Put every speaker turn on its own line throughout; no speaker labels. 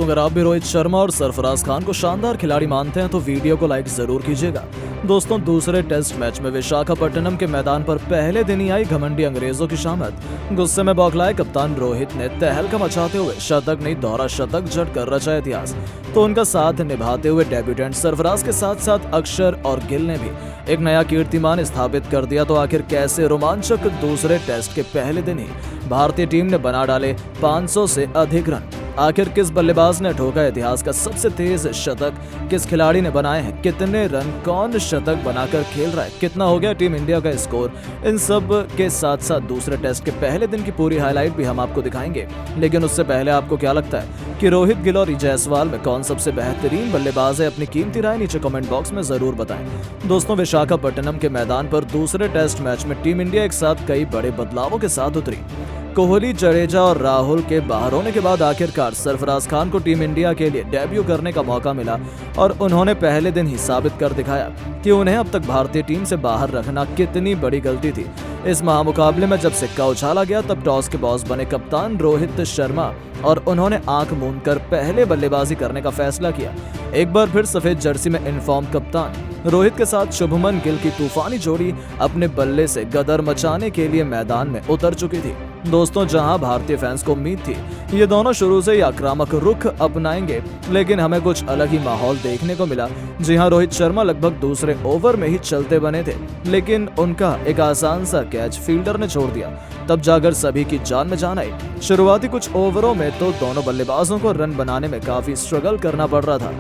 अगर आप भी रोहित शर्मा और सरफराज खान को शानदार खिलाड़ी मानते हैं तो वीडियो को लाइक जरूर कीजिएगा। दोस्तों, दूसरे टेस्ट मैच में विशाखापट्टनम के मैदान पर पहले दिन ही आई घमंडी अंग्रेजों की शामत। गुस्से में बौखलाए कप्तान रोहित ने तहलका मचाते हुए शतक नहीं दोहरा शतक जड़ कर रचा इतिहास। तो उनका साथ निभाते हुए डेब्यूटेंट सरफराज के साथ साथ अक्षर और गिल ने भी एक नया कीर्तिमान स्थापित कर दिया। तो आखिर कैसे रोमांचक दूसरे टेस्ट के पहले दिन ही भारतीय टीम ने बना डाले 500 से अधिक रन। आखिर किस बल्लेबाज ने ठोका इतिहास का सबसे तेज शतक, किस खिलाड़ी ने बनाए हैं कितने रन, कौन शतक बनाकर खेल रहा है, कितना हो गया टीम इंडिया का स्कोर, इन सब के साथ साथ दूसरे टेस्ट के पहले दिन की पूरी हाईलाइट भी हम आपको दिखाएंगे। लेकिन उससे पहले आपको क्या लगता है कि रोहित, गिल और जायसवाल में कौन सबसे बेहतरीन बल्लेबाज है? अपनी कीमती राय नीचे कमेंट बॉक्स में जरूर बताएं। दोस्तों, विशाखापट्टनम के मैदान पर दूसरे टेस्ट मैच में टीम इंडिया एक साथ कई बड़े बदलावों के साथ उतरी। कोहली, जडेजा और राहुल के बाहर होने के बाद आखिरकार सरफराज खान को टीम इंडिया के लिए डेब्यू करने का मौका मिला और उन्होंने पहले दिन ही साबित कर दिखाया कि उन्हें अब तक भारतीय टीम से बाहर रखना कितनी बड़ी गलती थी। इस महामुकाबले में जब सिक्का उछाला गया तब टॉस के बॉस बने कप्तान रोहित शर्मा और उन्होंने आंख मूंद कर पहले बल्लेबाजी करने का फैसला किया। एक बार फिर सफेद जर्सी में इन्फॉर्म कप्तान रोहित के साथ शुभमन गिल की तूफानी जोड़ी अपने बल्ले से गदर मचाने के लिए मैदान में उतर चुकी थी। दोस्तों, जहां भारतीय फैंस को उम्मीद थी ये दोनों शुरू से ही आक्रामक रुख अपनाएंगे, लेकिन हमें कुछ अलग ही माहौल देखने को मिला। जी हां, रोहित शर्मा लगभग दूसरे ओवर में ही चलते बने थे, लेकिन उनका एक आसान सा कैच फील्डर ने छोड़ दिया। तब जाकर सभी की जान में जान आई। शुरुआती कुछ ओवरों में तो दोनों बल्लेबाजों को रन बनाने में काफी स्ट्रगल करना पड़ रहा था,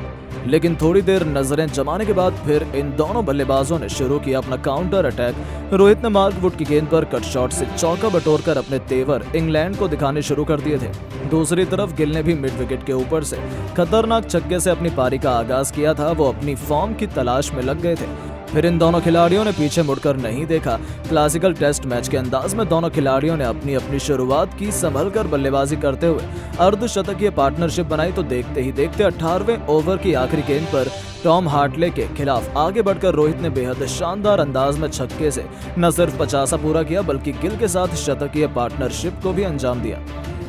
लेकिन थोड़ी देर नजरें जमाने के बाद फिर इन दोनों बल्लेबाजों ने शुरू किया अपना काउंटर अटैक। रोहित ने मार्क वुड की गेंद पर कट शॉट से चौका बटोरकर अपने तेवर इंग्लैंड को दिखाने शुरू कर दिए थे। दूसरी तरफ गिल ने भी मिड विकेट के ऊपर से खतरनाक छक्के से अपनी पारी का आगाज किया था। वो अपनी फॉर्म की तलाश में लग गए थे। फिर इन दोनों खिलाड़ियों ने पीछे मुड़कर नहीं देखा। क्लासिकल टेस्ट मैच के अंदाज में दोनों खिलाड़ियों ने अपनी अपनी शुरुआत की, संभलकर बल्लेबाजी करते हुए अर्धशतकीय पार्टनरशिप बनाई। तो देखते ही देखते 18वें ओवर की आखिरी गेंद पर टॉम हार्टले के खिलाफ आगे बढ़कर रोहित ने बेहद शानदार अंदाज में छक्के से न सिर्फ 50 पूरा किया बल्कि गिल के साथ शतकीय पार्टनरशिप को भी अंजाम दिया।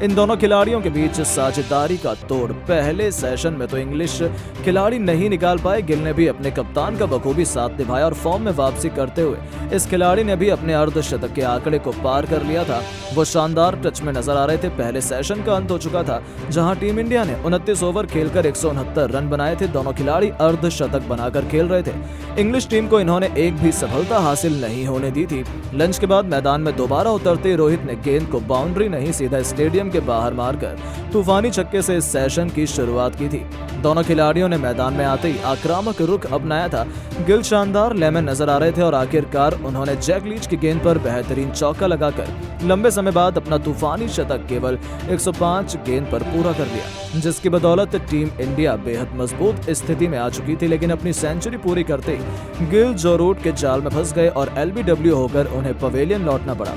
इन दोनों खिलाड़ियों के बीच साझेदारी का तोड़ पहले सेशन में तो इंग्लिश खिलाड़ी नहीं निकाल पाए। गिल ने भी अपने कप्तान का बखूबी साथ निभाया और फॉर्म में वापसी करते हुए इस खिलाड़ी ने भी अपने अर्धशतक के आंकड़े को पार कर लिया था। वो शानदार टच में नजर आ रहे थे। पहले सेशन का अंत हो चुका था, जहां टीम इंडिया ने 29 ओवर खेलकर 169 रन बनाए थे। दोनों खिलाड़ी अर्धशतक बनाकर खेल रहे थे। इंग्लिश टीम को इन्होंने एक भी सफलता हासिल नहीं होने दी थी। लंच के बाद मैदान में दोबारा उतरते रोहित ने गेंद को बाउंड्री नहीं सीधा स्टेडियम के बाहर मारकर तूफानी छक्के से इस सेशन की शुरुआत की थी। दोनों खिलाड़ियों ने मैदान में आते ही आक्रामक रुख अपनाया था। गिल शानदार लेमन नजर आ रहे थे और आखिरकार उन्होंने जैक लीच की गेंद पर बेहतरीन चौका लगाकर लंबे समय बाद अपना तूफानी शतक केवल 105 गेंद पर पूरा कर लिया, जिसकी बदौलत टीम इंडिया बेहद मजबूत स्थिति में आ चुकी थी। लेकिन अपनी सेंचुरी पूरी करते ही गिल जो रूट के जाल में फंस गए और LBW होकर उन्हें पवेलियन लौटना पड़ा।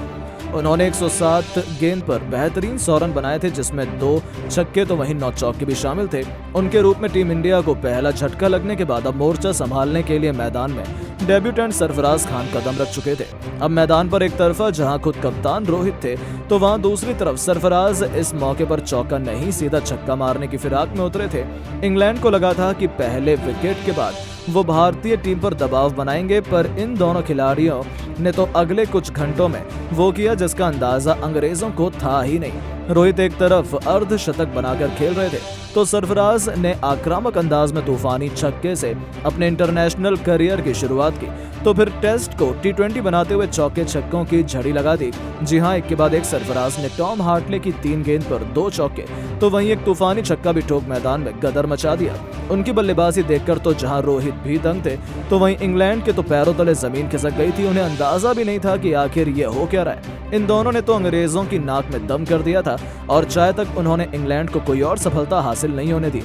उन्होंने 107 गेंद पर बेहतरीन 100 रन बनाए थे, जिसमें 2 छक्के तो वहीं 9 चौके भी शामिल थे। उनके रूप में टीम इंडिया को पहला झटका लगने के बाद अब मोर्चा संभालने के लिए मैदान में डेब्यूटेंट सरफराज खान कदम रख चुके थे। अब मैदान पर एक तरफा जहां खुद कप्तान रोहित थे, तो वहां दूसरी तरफ सरफराज इस मौके पर चौका नहीं सीधा छक्का मारने की फिराक में उतरे थे। इंग्लैंड को लगा था कि पहले विकेट के बाद वो भारतीय टीम पर दबाव बनाएंगे, पर इन दोनों खिलाड़ियों ने तो अगले कुछ घंटों में वो किया जिसका अंदाजा अंग्रेजों को था ही नहीं। रोहित एक तरफ अर्धशतक बनाकर खेल रहे थे, तो सरफराज ने आक्रामक अंदाज में तूफानी छक्के से अपने इंटरनेशनल करियर की शुरुआत की। तो फिर टेस्ट को T20 बनाते हुए चौके छक्कों की झड़ी लगा दी। जी हां, एक के बाद एक सरफराज ने टॉम हार्टले की 3 गेंद पर 2 चौके तो वहीं एक तूफानी छक्का भी ठोक मैदान में गदर मचा दिया। उनकी बल्लेबाजी देखकर तो जहां रोहित भी दंग थे, तो वहीं इंग्लैंड के तो पैरों तले जमीन खिसक गई थी। उन्हें अंदाजा भी नहीं था कि आखिर ये हो क्या रहा है। इन दोनों ने तो अंग्रेजों की नाक में दम कर दिया था और चाहे तक उन्होंने इंग्लैंड को कोई और सफलता हासिल नहीं होने दी।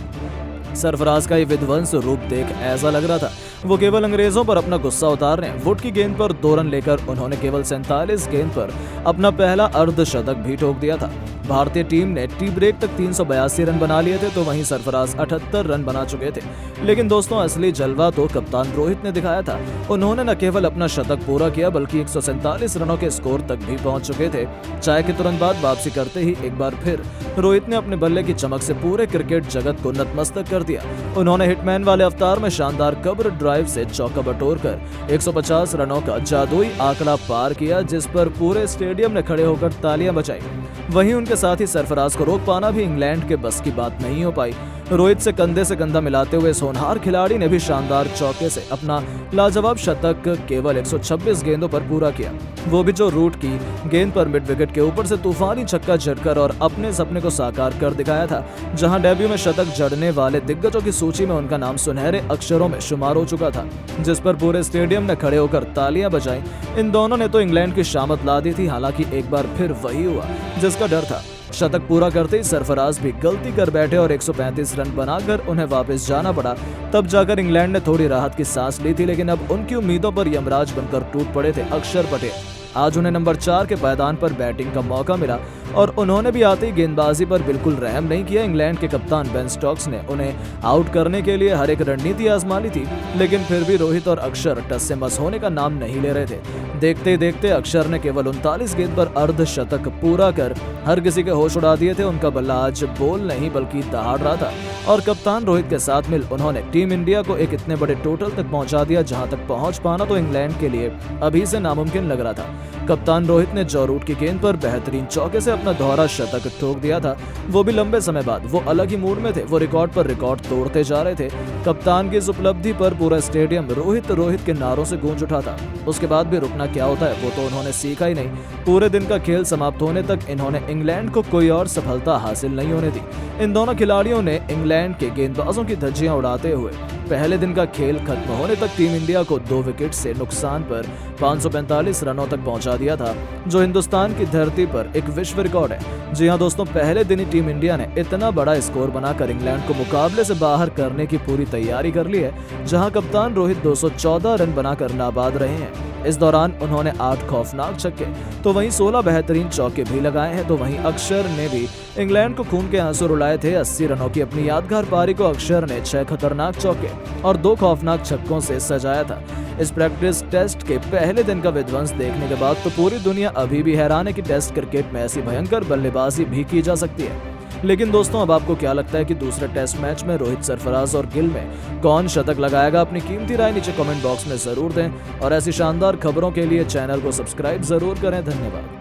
सरफराज का ये विध्वंस रूप देख ऐसा लग रहा था वो केवल अंग्रेजों पर अपना गुस्सा उतारने वुड की गेंद पर 2 रन लेकर उन्होंने केवल 47 गेंद पर अपना पहला अर्धशतक भी ठोक दिया था। भारतीय टीम ने टी ब्रेक तक 382 रन बना लिए थे, तो वहीं सरफराज 78 रन बना चुके थे। लेकिन दोस्तों, असली जलवा तो कप्तान रोहित ने दिखाया था। उन्होंने न केवल अपना शतक पूरा किया बल्कि 147 रनों के स्कोर तक भी पहुंच चुके थे। चाय के तुरंत बाद वापसी करते ही एक बार फिर रोहित ने अपने बल्ले की चमक से पूरे क्रिकेट जगत को नतमस्तक कर दिया। उन्होंने हिटमैन वाले अवतार में शानदार कब्र ड्राइव से चौका बटोरकर 150 रनों का जादुई आंकड़ा पार किया, जिस पर पूरे स्टेडियम ने खड़े होकर तालियां बजाई। वहीं उनके साथ ही सरफराज को रोक पाना भी इंग्लैंड के बस की बात नहीं हो पाई। रोहित से कंधा मिलाते हुए इस होनहार खिलाड़ी ने भी शानदार चौके से अपना लाजवाब शतक केवल 126 गेंदों पर पूरा किया, वो भी जो रूट की गेंद पर मिड विकेट के ऊपर से तूफानी छक्का जड़कर, और अपने सपने को साकार कर दिखाया था। जहां डेब्यू में शतक जड़ने वाले दिग्गजों की सूची में उनका नाम सुनहरे अक्षरों में शुमार हो चुका था, जिस पर पूरे स्टेडियम ने खड़े होकर तालियां बजाई। इन दोनों ने तो इंग्लैंड की शामत ला दी थी। हालांकि एक बार फिर वही हुआ जिसका डर था। शतक पूरा करते ही सरफराज भी गलती कर बैठे और 135 रन बनाकर उन्हें वापस जाना पड़ा। तब जाकर इंग्लैंड ने थोड़ी राहत की सांस ली थी, लेकिन अब उनकी उम्मीदों पर यमराज बनकर टूट पड़े थे अक्षर पटेल। आज उन्हें नंबर 4 के पायदान पर बैटिंग का मौका मिला और उन्होंने भी आते ही गेंदबाजी पर बिल्कुल रहम नहीं किया। इंग्लैंड के कप्तान बेन स्टोक्स ने उन्हें आउट करने के लिए हर एक रणनीति आजमा ली थी, लेकिन फिर भी रोहित और अक्षर टस से मस होने का नाम नहीं ले रहे थे। देखते ही देखते अक्षर ने केवल 39 गेंद पर अर्धशतक पूरा कर हर किसी के होश उड़ा दिए थे। उनका बल्ला आज बोल नहीं बल्कि दहाड़ रहा था और कप्तान रोहित के साथ मिल उन्होंने टीम इंडिया को एक इतने बड़े टोटल तक पहुंचा दिया, जहां तक पहुंच पाना तो इंग्लैंड के लिए अभी से नामुमकिन लग रहा था। कप्तान रोहित ने जॉ रूट की गेंद पर बेहतरीन चौके से अपना दोहरा शतक ठोक दिया था, वो भी लंबे समय बाद। वो अलग ही मूड में थे, वो रिकॉर्ड पर रिकॉर्ड तोड़ते जा रहे थे। कप्तान की इस उपलब्धि पर पूरा स्टेडियम रोहित रोहित के नारों से गूंज उठा था। उसके बाद भी रुकना क्या होता है वो तो उन्होंने सीखा ही नहीं। पूरे दिन का खेल समाप्त होने तक इन्होंने इंग्लैंड को कोई और सफलता हासिल नहीं होने दी। इन दोनों खिलाड़ियों ने इंग्लैंड के गेंदबाजों की धज्जियां उड़ाते हुए पहले दिन का खेल खत्म होने तक टीम इंडिया को 2 विकेट से नुकसान पर 545 रनों तक पहुंचा दिया था, जो हिंदुस्तान की धरती पर एक विश्व रिकॉर्ड है। जी हां दोस्तों, पहले दिन ही टीम इंडिया ने इतना बड़ा स्कोर बनाकर इंग्लैंड को मुकाबले से बाहर करने की पूरी तैयारी कर ली है, जहां कप्तान रोहित 214 रन बनाकर नाबाद रहे हैं। इस दौरान उन्होंने 8 खौफनाक छक्के तो वहीं 16 बेहतरीन चौके भी लगाए हैं। तो वहीं अक्षर ने भी इंग्लैंड को खून के आंसू रुलाए थे। 80 रनों की अपनी यादगार पारी को अक्षर ने 6 खतरनाक चौके और 2 खौफनाक छक्कों से सजाया था। इस प्रैक्टिस टेस्ट के पहले दिन का विध्वंस देखने के बाद तो पूरी दुनिया अभी भी हैरान है कि टेस्ट क्रिकेट में ऐसी भयंकर बल्लेबाजी भी की जा सकती है। लेकिन दोस्तों, अब आपको क्या लगता है कि दूसरे टेस्ट मैच में रोहित, सरफराज और गिल में कौन शतक लगाएगा? अपनी कीमती राय नीचे कमेंट बॉक्स में जरूर दें और ऐसी शानदार खबरों के लिए चैनल को सब्सक्राइब जरूर करें। धन्यवाद।